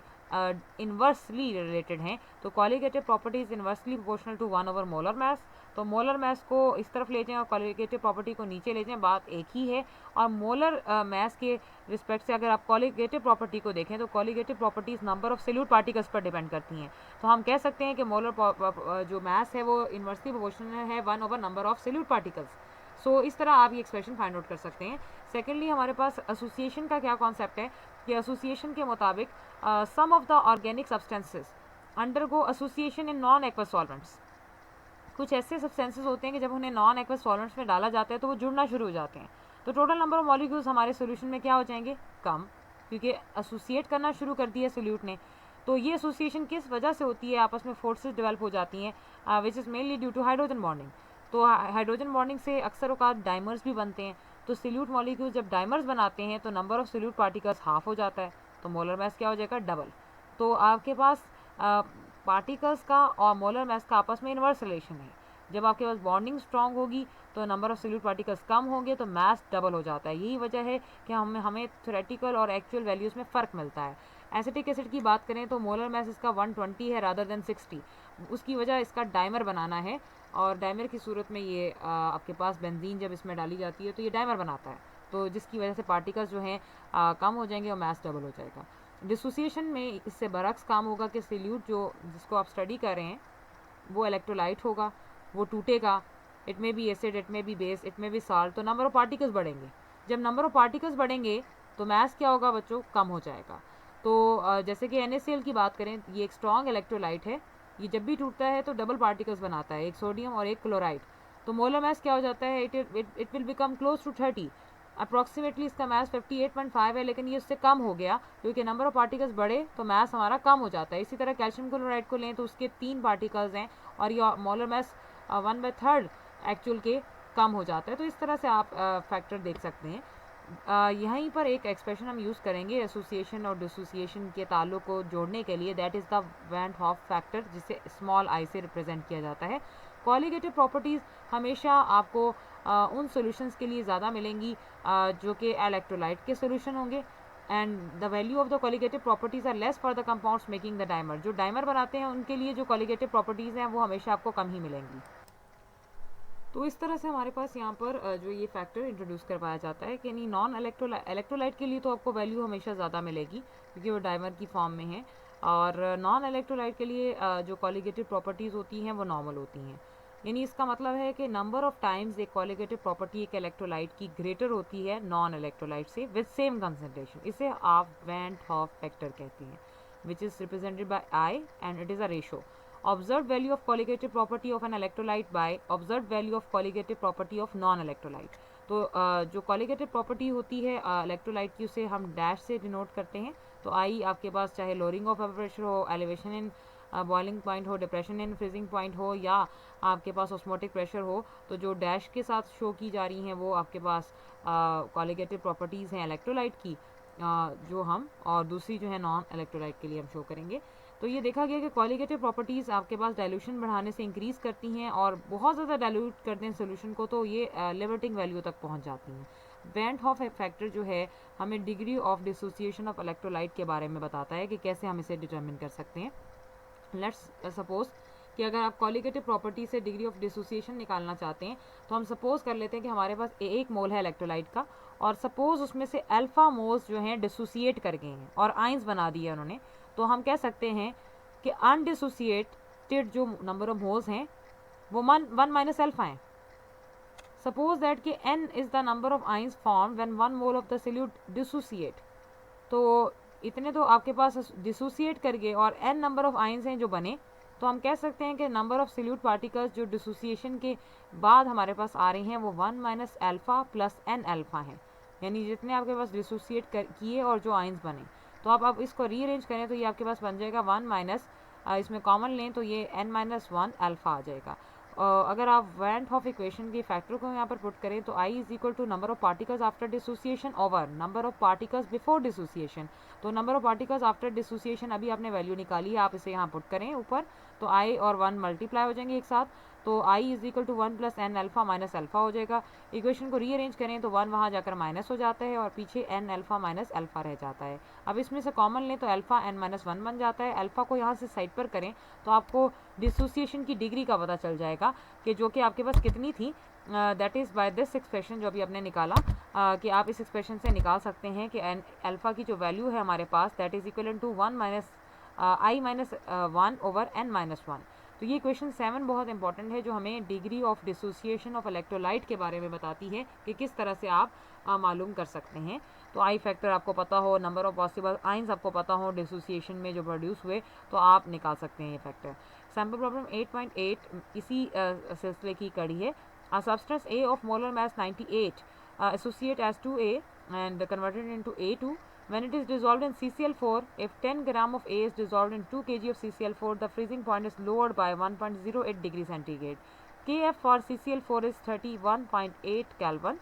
इन्वर्सली रिलेटेड हैं। तो colligative properties inversely proportional to 1 over molar mass. तो मोलर मास को इस तरफ ले जाएं और कोलिगेटिव प्रॉपर्टी को नीचे ले जाएं, बात एक ही है। और मोलर मास के रिस्पेक्ट से अगर आप कोलिगेटिव प्रॉपर्टी को देखें तो colligative properties number of solute particles पर डिपेंड करती हैं। तो हम कह सकते हैं कि मोलर जो मास है वो इन्वर्सली प्रोपोर्शनल है 1 over number of solute particles. So इस तरह आप ये एक्सप्रेशन फाइंड आउट कर सकते हैं। सेकेंडली हमारे पास एसोसिएशन का क्या कॉन्सेप्ट है कि एसोसिएशन के मुताबिक some of the organic substances undergo association in non aqueous solvents. कुछ ऐसे सब्सटेंसेस होते हैं कि जब उन्हें नॉन एक्वस सॉल्वेंट्स में डाला जाता है तो वो जुड़ना शुरू हो जाते हैं। तो टोटल नंबर ऑफ मॉलिक्यूल्स हमारे सोल्यूशन में क्या हो जाएंगे? कम, क्योंकि एसोसिएट करना शुरू कर दिया सोल्यूट ने। तो ये एसोसिएशन किस वजह से होती है? आपस में फोर्सेस डेवलप हो जाती हैं which is mainly due to hydrogen bonding. तो हाइड्रोजन बॉन्डिंग से अक्सर औकात डाइमर्स भी बनते हैं। तो सोल्यूट मॉलिक्यूल जब डाइमर्स बनाते हैं तो number of solute particles half हो जाता है, तो मोलर मास क्या हो जाएगा? डबल। तो आपके पास पार्टिकल्स का और मोलर मास का आपस में इन्वर्स रिलेशन है। जब आपके पास बॉन्डिंग स्ट्रांग होगी तो नंबर ऑफ सोल्यूट पार्टिकल्स कम होंगे तो मास डबल हो जाता है। यही वजह है कि हमें थ्योरेटिकल और एक्चुअल वैल्यूज़ में फ़र्क मिलता है। एसिटिक एसिड की बात करें तो मोलर मास इसका 120 है रादर देन 60। उसकी वजह इसका डाइमर बनाना है, और डाइमर की सूरत में ये आपके पास बेंजीन जब इसमें डाली जाती है तो ये डाइमर बनाता है, तो जिसकी वजह से पार्टिकल्स जो हैं कम हो जाएंगे और मास डबल हो जाएगा। डिसोसिएशन में इससे बरक्स काम होगा कि सोल्यूट जो जिसको आप स्टडी कर रहे हैं वो इलेक्ट्रोलाइट होगा, वो टूटेगा। इट में बी एसिड, इट में बी बेस, इट में बी साल्ट। तो नंबर ऑफ पार्टिकल्स बढ़ेंगे। जब नंबर ऑफ पार्टिकल्स बढ़ेंगे तो मास क्या होगा बच्चों? कम हो जाएगा। तो जैसे कि NaCl की बात करें, ये एक स्ट्रॉन्ग इलेक्ट्रोलाइट है। ये जब भी टूटता है तो डबल पार्टिकल्स बनाता है, एक सोडियम और एक क्लोराइड। तो मोलर मास क्या हो जाता है? It will become close to 30। Approximately इसका मास 58.5 है, लेकिन ये उससे कम हो गया क्योंकि नंबर ऑफ पार्टिकल्स बढ़े तो मास हमारा कम हो जाता है। इसी तरह कैल्शियम क्लोराइड को लें तो उसके 3 पार्टिकल्स हैं और ये मोलर मास 1/3 एक्चुअल के कम हो जाता है। तो इस तरह से आप फैक्टर देख सकते हैं। यहीं पर एक एक्सप्रेशन हम यूज़ करेंगे एसोसिएशन और डिसोसिएशन के ताल्लुक को जोड़ने के लिए, that is the van't Hoff factor, जिसे स्मॉल आई से रिप्रेजेंट किया जाता है। कोलिगेटिव प्रॉपर्टीज़ हमेशा आपको उन सॉल्यूशंस के लिए ज़्यादा मिलेंगी जो कि इलेक्ट्रोलाइट के सॉल्यूशन होंगे, and the value of the colligative properties are less for the compounds making the dimer. जो डाइमर बनाते हैं उनके लिए जो कोलिगेटिव प्रॉपर्टीज़ हैं वो हमेशा आपको कम ही मिलेंगी। तो इस तरह से हमारे पास यहाँ पर जो ये फैक्टर इंट्रोड्यूस करवाया जाता है कि नहीं, नॉन इलेक्ट्रोलाइट के लिए तो आपको वैल्यू हमेशा ज़्यादा मिलेगी क्योंकि वो डाइमर की फॉर्म में है, और नॉन इलेक्ट्रोलाइट के लिए जो कोलिगेटिव प्रॉपर्टीज़ होती हैं वो नॉर्मल होती हैं। यानी इसका मतलब है कि नंबर ऑफ टाइम्स एक कोलिगेटिव प्रॉपर्टी एक इलेक्ट्रोलाइट की ग्रेटर होती है नॉन इलेक्ट्रोलाइट से विद सेम कंसंट्रेशन। इसे आप वैन हॉफ फैक्टर कहते हैं, which is represented by I and it is a ratio. Observed value of colligative property of an electrolyte by observed value of colligative property of non-electrolyte। तो जो colligative property होती है electrolyte की उसे हम dash से डिनोट करते हैं। तो आई आपके पास चाहे लोअरिंग ऑफ प्रेशर हो, एलिवेशन इन बॉइलिंग पॉइंट हो, डिप्रेशन इन फ्रीजिंग पॉइंट हो, या आपके पास ऑस्मोटिक प्रेशर हो, तो जो डैश के साथ शो की जा रही हैं वो आपके पास colligative प्रॉपर्टीज़ हैं इलेक्ट्रोलाइट की, जो हम और दूसरी जो है नॉन इलेक्ट्रोलाइट के लिए हम शो करेंगे। तो ये देखा गया कि कोलिगेटिव प्रॉपर्टीज़ आपके पास डाइल्यूशन बढ़ाने से इंक्रीज़ करती हैं, और बहुत ज़्यादा डाइल्यूट करते हैं सोल्यूशन को तो ये लिमिटिंग वैल्यू तक पहुंच जाती हैं। वैन हॉफ फैक्टर जो है हमें degree of dissociation of electrolyte के बारे में बताता है कि कैसे हम इसे डिटर्मिन कर सकते हैं। लेट्स सपोज कि अगर आप कोलिगेटिव प्रॉपर्टी से डिग्री ऑफ डिसोसिएशन निकालना चाहते हैं तो हम सपोज कर लेते हैं कि हमारे पास 1 मोल है इलेक्ट्रोलाइट का, और सपोज उसमें से अल्फ़ा मोल्स जो हैं डिसोसिएट कर गए हैं और आइंस बना दिए उन्होंने। तो हम कह सकते हैं कि अनडिसोसिएटेड जो नंबर ऑफ मोल्स हैं वो 1 माइनस अल्फ़ा हैं। सपोज दैट कि n is the number of ions form when 1 mole of the solute dissociate. तो इतने तो आपके पास डिसोसिएट कर गए और n नंबर ऑफ आइंस हैं जो बने, तो हम कह सकते हैं कि नंबर ऑफ सोल्यूट पार्टिकल्स जो डिसोसिएशन के बाद हमारे पास आ रहे हैं वो 1 minus alpha plus n alpha हैं। यानी जितने आपके पास डिसोसिएट किए और जो आइंस बने, तो आप इसको रीअरेंज करें तो ये आपके पास बन जाएगा 1 माइनस, इसमें कॉमन लें तो ये n माइनस 1 अल्फ़ा आ जाएगा। अगर आप वैन हॉफ इक्वेशन के फैक्टर को यहाँ पर पुट करें तो I is equal to number of particles after dissociation over number of particles before dissociation. तो number of particles after dissociation अभी आपने वैल्यू निकाली है, आप इसे यहाँ पुट करें ऊपर, तो I और 1 मल्टीप्लाई हो जाएंगे एक साथ, तो I is equal to 1 plus n alpha minus alpha हो जाएगा। इक्वेशन को रीअरेंज करें तो 1 वहाँ जाकर माइनस हो जाता है और पीछे एन अल्फा माइनस अल्फा रह जाता है। अब इसमें से कॉमन लें तो अल्फा एन माइनस 1 बन जाता है। अल्फा को यहाँ से साइड पर करें तो आपको डिसोसिएशन की डिग्री का पता चल जाएगा कि जो कि आपके पास कितनी थी। That is by this expression जो अभी आपने निकाला, कि आप इस एक्सप्रेशन से निकाल सकते हैं कि एन अल्फा की जो वैल्यू है हमारे पास that is equal to 1 minus I minus 1 over n minus 1। तो ये क्वेश्चन 7 बहुत इंपॉर्टेंट है जो हमें degree of dissociation of electrolyte के बारे में बताती है कि किस तरह से आप मालूम कर सकते हैं। तो आई फैक्टर आपको पता हो, नंबर ऑफ पॉसिबल आइंस आपको पता हो डिसोसिएशन में जो प्रोड्यूस हुए, तो आप निकाल सकते हैं ये फैक्टर। सैम्पल प्रॉब्लम 8.8 इसी सिलसिले की कड़ी है। A substance A of molar mass 98 associate as 2A and converted into A2 when it is dissolved in CCl4. If 10 gram of A is dissolved in 2 kg of CCl4, the freezing point is lowered by 1.08 degree centigrade. Kf for CCl4 is 31.8 Kelvin.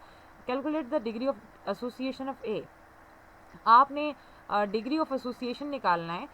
Calculate the degree of association of A. आपने degree of association निकालना है,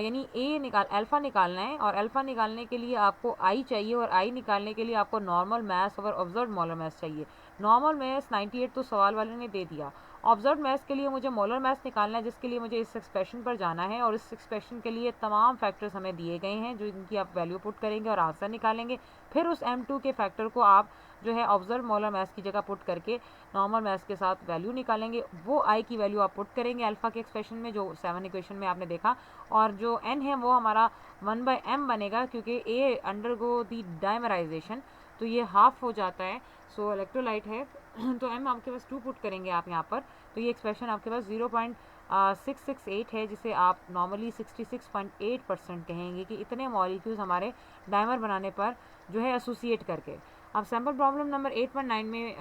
यानी alpha निकालना है, और alpha निकालने के लिए आपको आई चाहिए और आई निकालने के लिए आपको नॉर्मल मास और ऑब्जर्व मोलर मास चाहिए। नॉर्मल मास 98 तो सवाल वाले ने दे दिया। ऑब्जर्व मास के लिए मुझे मोलर मास निकालना है, जिसके लिए मुझे इस एक्सप्रेशन पर जाना है, और इस एक्सप्रेशन के लिए तमाम फैक्टर्स हमें दिए गए हैं जो इनकी आप वैल्यू पुट करेंगे और आंसर निकालेंगे। फिर उस M2 के फैक्टर को आप जो है ऑब्जर्व मोलर मास की जगह पुट करके नॉर्मल मास के साथ वैल्यू निकालेंगे। वो आई की वैल्यू आप पुट करेंगे अल्फ़ा के एक्सप्रेशन में जो 7 इक्वेशन में आपने देखा, और जो n है वो हमारा 1/m बनेगा क्योंकि A अंडरगो दी डायमराइजेशन, तो ये हाफ हो जाता है। सो इलेक्ट्रोलाइट है तो m आपके पास 2 पुट करेंगे आप यहाँ पर, तो ये एक्सप्रेशन आपके पास 0.668 है, जिसे आप नॉर्मली 66.8% कहेंगे कि इतने मॉलिक्यूल्स हमारे डायमर बनाने पर जो है एसोसिएट करके। अब सैम्पल प्रॉब्लम नंबर 8.9 में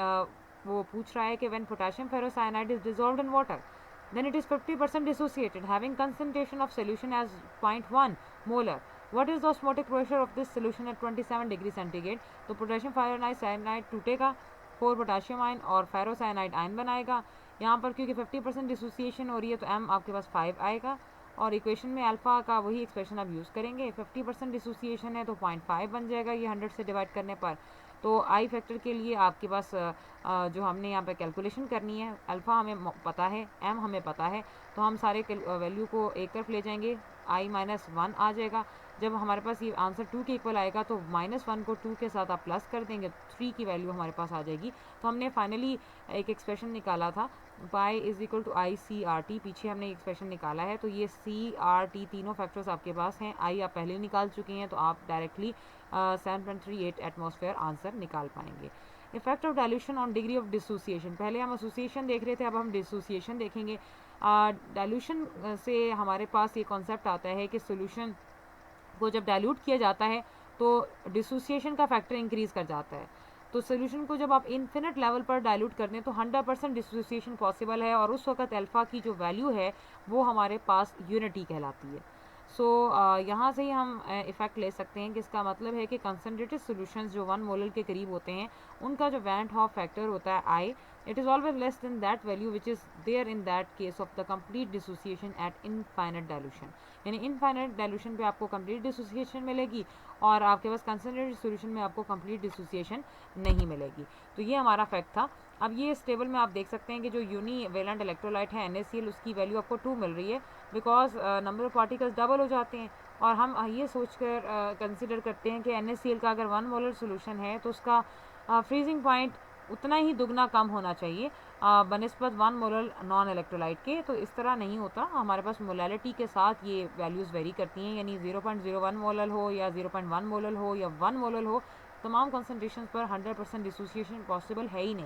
वो पूछ रहा है कि when potassium ferrocyanide is dissolved in water then it is 50% dissociated having concentration of solution as 0.1 molar. What is the osmotic pressure of this solution at 27 degree centigrade? तो potassium ferrocyanide टूटेगा, 4 potassium ion और ferrocyanide ion बनाएगा। यहाँ पर क्योंकि 50% dissociation हो रही है तो m आपके पास 5 आएगा, और इक्वेशन में अल्फ़ा का वही एक्सप्रेशन आप यूज़ करेंगे। 50% डिसोसिएशन है तो 0.5 बन जाएगा ये 100 से डिवाइड करने पर। तो आई फैक्टर के लिए आपके पास जो हमने यहाँ पे कैलकुलेशन करनी है, अल्फ़ा हमें पता है, एम हमें पता है, तो हम सारे वैल्यू को एक तरफ ले जाएंगे, आई माइनस 1 आ जाएगा। जब हमारे पास ये आंसर 2 के इक्वल आएगा तो -1 को 2 के साथ आप प्लस कर देंगे, 3 की वैल्यू हमारे पास आ जाएगी। तो हमने फाइनली एक एक्सप्रेशन निकाला था pi is equal to I C R T, पीछे हमने एक्सप्रेशन निकाला है। तो ये सी आर टी तीनों फैक्टर्स आपके पास हैं, आई आप पहले निकाल चुके हैं, तो आप डायरेक्टली 7.38 एटमॉस्फेयर आंसर निकाल पाएंगे। Effect of dilution on degree of dissociation, पहले हम एसोसिएशन देख रहे थे, अब हम डिसोसिएशन देखेंगे। डाइल्यूशन से हमारे पास ये कॉन्सेप्ट आता है कि सोल्यूशन को जब डाइल्यूट किया जाता है तो डिसोसिएशन का फैक्टर इंक्रीज कर जाता है। तो सोल्यूशन को जब आप इन्फिनिट लेवल पर डाइल्यूट करते हैं तो 100% डिसोसिएशन पॉसिबल है, और उस वक्त अल्फ़ा की जो वैल्यू है वो हमारे पास यूनिटी कहलाती है। सो यहाँ से ही हम इफ़ेक्ट ले सकते हैं कि इसका मतलब है कि कंसनट्रेटेड सॉल्यूशंस जो 1 मोलर के करीब होते हैं उनका जो वैन हॉफ फैक्टर होता है I, it is always less than that value which is there in that case of the complete dissociation at infinite dilution. यानी इनफाइनाइट डाइल्यूशन पे आपको कंप्लीट डिसोसिएशन मिलेगी और आपके पास कंसनट्रेटेड सॉल्यूशन में आपको कंप्लीट डिसोसिएशन नहीं मिलेगी। तो ये हमारा फैक्ट था। अब ये इस टेबल में आप देख सकते हैं कि जो यूनी वेलेंट इलेक्ट्रोलाइट है NaCl, उसकी वैल्यू आपको 2 मिल रही है because number of particles double हो जाते हैं, और हम ये सोचकर कंसिडर करते हैं कि NaCl का अगर 1 मोलर सोल्यूशन है तो उसका फ्रीजिंग पॉइंट उतना ही दुगना कम होना चाहिए बनिस्बत 1 मोलर नॉन इलेक्ट्रोलाइट के। तो इस तरह नहीं होता, हमारे पास मोलैलिटी के साथ ये वैल्यूज़ वेरी करती हैं, यानी 0.01 मोलर हो या 0.1 मोलर हो या 1 मोलर हो, तमाम कॉन्सेंट्रेशन पर 100% डिसोसिएशन पॉसिबल है ही नहीं।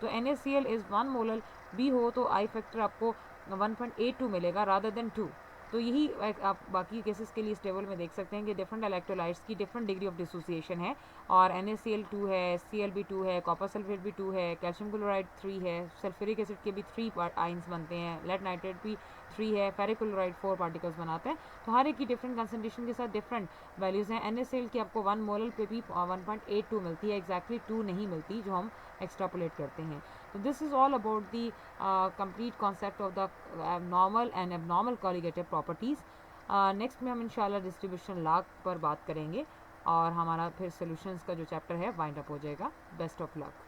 तो NaCl इज़ 1 मोलर भी हो तो आई फैक्टर आपको 1.82 मिलेगा रादर देन 2। तो यही आप बाकी केसेस के लिए इस टेबल में देख सकते हैं कि डिफरेंट इलेक्ट्रोलाइट्स की डिफरेंट डिग्री ऑफ डिसोसिएशन है, और NaCl2 है, Clb2 है, कॉपर सल्फेट भी 2 है, कैल्शियम क्लोराइड 3 है, सल्फ्यूरिक एसिड के भी 3 आइंस बनते हैं, लेड नाइट्रेट भी 3 है, फेरिक क्लोराइड 4 पार्टिकल्स बनाते हैं। तो हर एक की डिफरेंट कंसनट्रेशन के साथ डिफरेंट वैल्यूज़ हैं। NaCl की आपको 1 मोलर पे भी 1.82 मिलती है, एग्जैक्टली 2 नहीं मिलती जो हम एक्सट्रापोलेट करते हैं। तो this is all about the complete concept of the normal and abnormal colligative properties. Next में हम इंशाल्लाह डिस्ट्रीब्यूशन लॉ पर बात करेंगे, और हमारा फिर सॉल्यूशंस का जो चैप्टर है वाइंड अप हो जाएगा। Best of luck.